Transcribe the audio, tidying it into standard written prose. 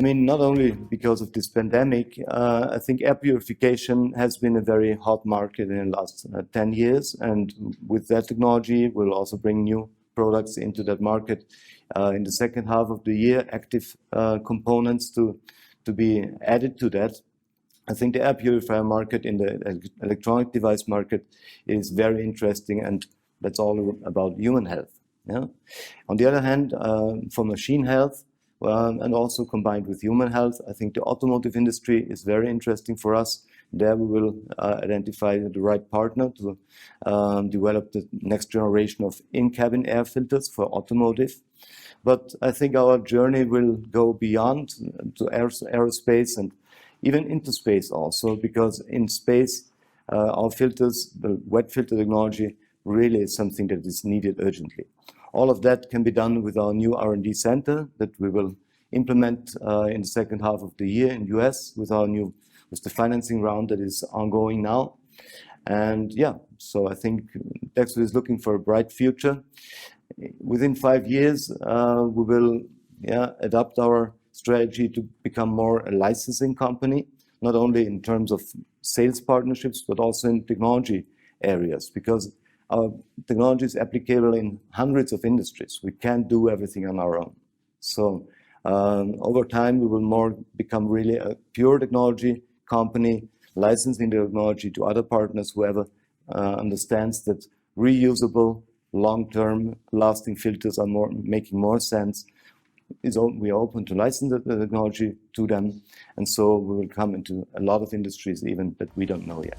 I mean, not only because of this pandemic, I think air purification has been a very hot market in the last 10 years. And with that technology, we'll also bring new products into that market in the second half of the year, active components to be added to that. I think the air purifier market in the electronic device market is very interesting, and that's all about human health. Yeah? On the other hand, for machine health, and also combined with human health, I think the automotive industry is very interesting for us. There we will identify the right partner to develop the next generation of in-cabin air filters for automotive. But I think our journey will go beyond to aerospace and even into space also, because in space, our filters, the wet filter technology, really is something that is needed urgently. All of that can be done with our new R&D center that we will implement in the second half of the year in the US with the financing round that is ongoing now. And yeah, so I think Dexwet is looking for a bright future. Within 5 years, we will adapt our strategy to become more a licensing company, not only in terms of sales partnerships, but also in technology areas, because our technology is applicable in hundreds of industries. We can't do everything on our own. So over time, we will more become really a pure technology company, licensing the technology to other partners, whoever understands that reusable, long-term, lasting filters are making more sense. We are open to license the technology to them, and so we will come into a lot of industries even that we don't know yet.